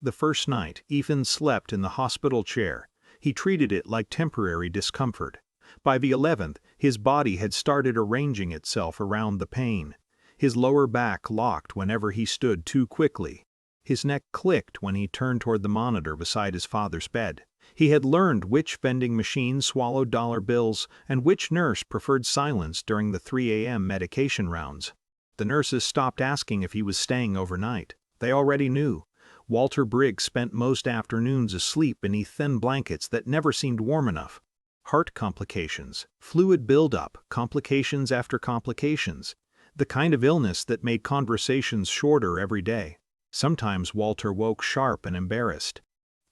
The first night, Ethan slept in the hospital chair. He treated it like temporary discomfort. By the 11th, his body had started arranging itself around the pain. His lower back locked whenever he stood too quickly. His neck clicked when he turned toward the monitor beside his father's bed. He had learned which vending machine swallowed dollar bills and which nurse preferred silence during the 3 a.m. medication rounds. The nurses stopped asking if he was staying overnight. They already knew. Walter Briggs spent most afternoons asleep beneath thin blankets that never seemed warm enough. Heart complications, fluid buildup, complications after complications. The kind of illness that made conversations shorter every day. Sometimes Walter woke sharp and embarrassed.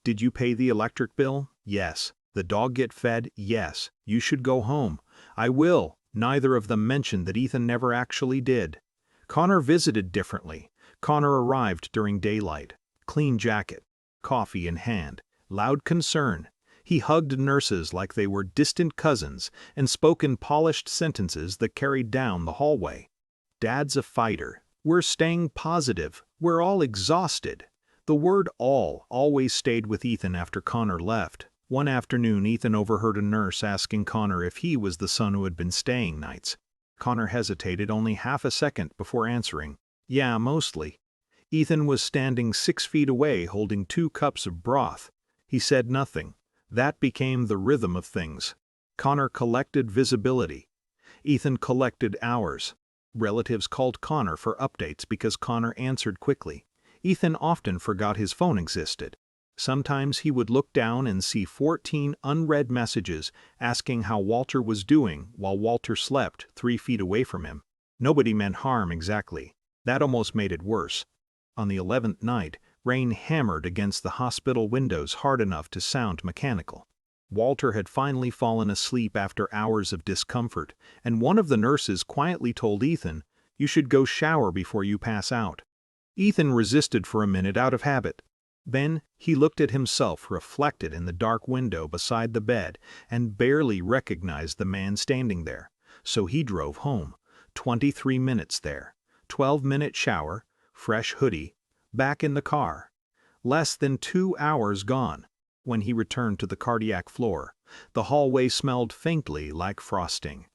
Did you pay the electric bill? Yes. The dog get fed? Yes. You should go home. I will. Neither of them mentioned that Ethan never actually did. Connor visited differently. Connor arrived during daylight. Clean jacket, coffee in hand, loud concern. He hugged nurses like they were distant cousins and spoke in polished sentences that carried down the hallway. Dad's a fighter. We're staying positive. We're all exhausted. The word all always stayed with Ethan after Connor left. One afternoon, Ethan overheard a nurse asking Connor if he was the son who had been staying nights. Connor hesitated only half a second before answering, "Yeah, mostly." Ethan was standing 6 feet away holding 2 cups of broth. He said nothing. That became the rhythm of things. Connor collected visibility. Ethan collected hours. Relatives called Connor for updates because Connor answered quickly. Ethan often forgot his phone existed. Sometimes he would look down and see 14 unread messages asking how Walter was doing while Walter slept 3 feet away from him. Nobody meant harm exactly. That almost made it worse. On the 11th night, rain hammered against the hospital windows hard enough to sound mechanical. Walter had finally fallen asleep after hours of discomfort, and one of the nurses quietly told Ethan, "You should go shower before you pass out." Ethan resisted for a minute out of habit. Then he looked at himself reflected in the dark window beside the bed and barely recognized the man standing there. So he drove home. 23 minutes there. 12-minute shower, fresh hoodie, back in the car. Less than 2 hours gone. When he returned to the cardiac floor, the hallway smelled faintly like frosting.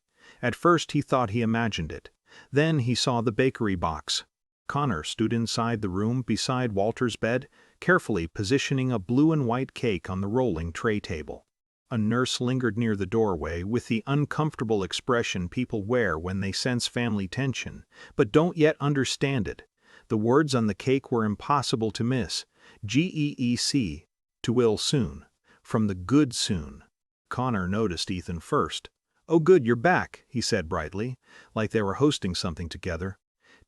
At first he thought he imagined it. Then he saw the bakery box. Connor stood inside the room beside Walter's bed, carefully positioning a blue and white cake on the rolling tray table. A nurse lingered near the doorway with the uncomfortable expression people wear when they sense family tension, but don't yet understand it. The words on the cake were impossible to miss. GEEC, to will soon, from the good soon. Connor noticed Ethan first. "Oh good, you're back," he said brightly, like they were hosting something together.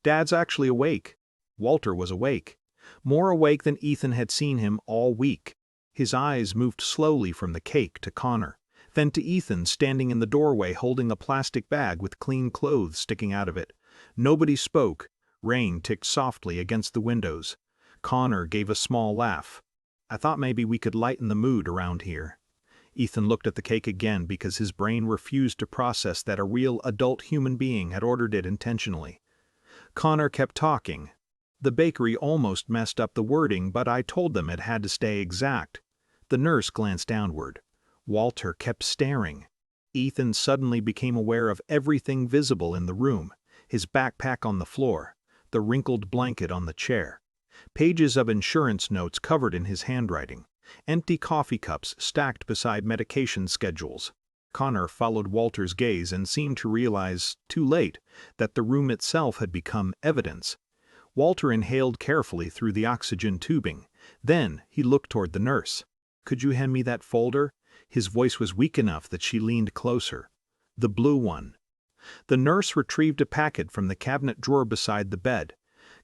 "Dad's actually awake." Walter was awake. More awake than Ethan had seen him all week. His eyes moved slowly from the cake to Connor, then to Ethan standing in the doorway holding a plastic bag with clean clothes sticking out of it. Nobody spoke. Rain ticked softly against the windows. Connor gave a small laugh. "I thought maybe we could lighten the mood around here." Ethan looked at the cake again because his brain refused to process that a real adult human being had ordered it intentionally. Connor kept talking. "The bakery almost messed up the wording, but I told them it had to stay exact." The nurse glanced downward. Walter kept staring. Ethan suddenly became aware of everything visible in the room. His backpack on the floor, the wrinkled blanket on the chair, pages of insurance notes covered in his handwriting, empty coffee cups stacked beside medication schedules. Connor followed Walter's gaze and seemed to realize, too late, that the room itself had become evidence. Walter inhaled carefully through the oxygen tubing. Then he looked toward the nurse. "Could you hand me that folder?" His voice was weak enough that she leaned closer. "The blue one." The nurse retrieved a packet from the cabinet drawer beside the bed.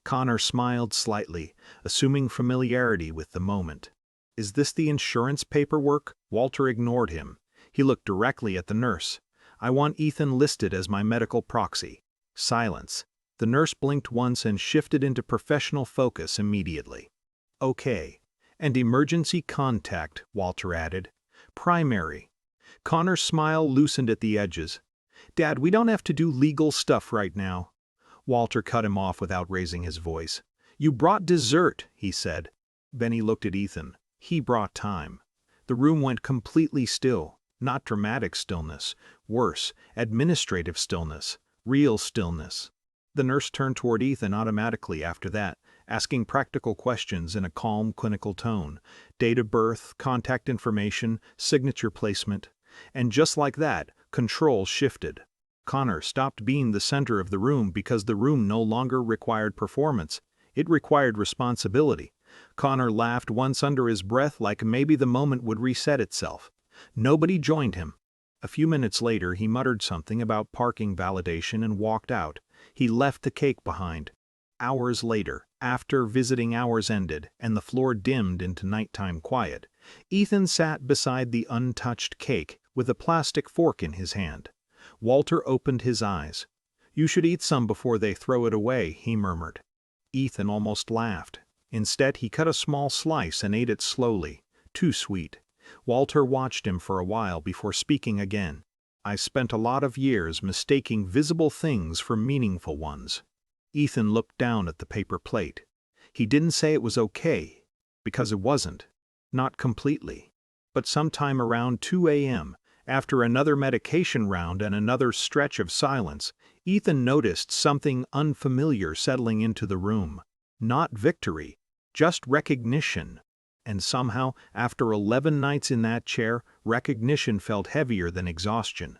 Connor smiled slightly, assuming familiarity with the moment. "Is this the insurance paperwork?" Walter ignored him. He looked directly at the nurse. "I want Ethan listed as my medical proxy." Silence. The nurse blinked once and shifted into professional focus immediately. "Okay. And emergency contact," Walter added. "Primary." Connor's smile loosened at the edges. "Dad, we don't have to do legal stuff right now." Walter cut him off without raising his voice. "You brought dessert," he said. Benny looked at Ethan. He brought time. The room went completely still, not dramatic stillness, worse, administrative stillness, real stillness. The nurse turned toward Ethan automatically after that, asking practical questions in a calm, clinical tone. Date of birth, contact information, signature placement. And just like that, control shifted. Connor stopped being the center of the room because the room no longer required performance. It required responsibility. Connor laughed once under his breath like maybe the moment would reset itself. Nobody joined him. A few minutes later he muttered something about parking validation and walked out. He left the cake behind. Hours later, after visiting hours ended and the floor dimmed into nighttime quiet, Ethan sat beside the untouched cake with a plastic fork in his hand. Walter opened his eyes. "You should eat some before they throw it away," he murmured. Ethan almost laughed. Instead, he cut a small slice and ate it slowly. Too sweet. Walter watched him for a while before speaking again. "I spent a lot of years mistaking visible things for meaningful ones." Ethan looked down at the paper plate. He didn't say it was okay, because it wasn't. Not completely. But sometime around 2 a.m., after another medication round and another stretch of silence, Ethan noticed something unfamiliar settling into the room. Not victory, just recognition. And somehow, after 11 nights in that chair, recognition felt heavier than exhaustion.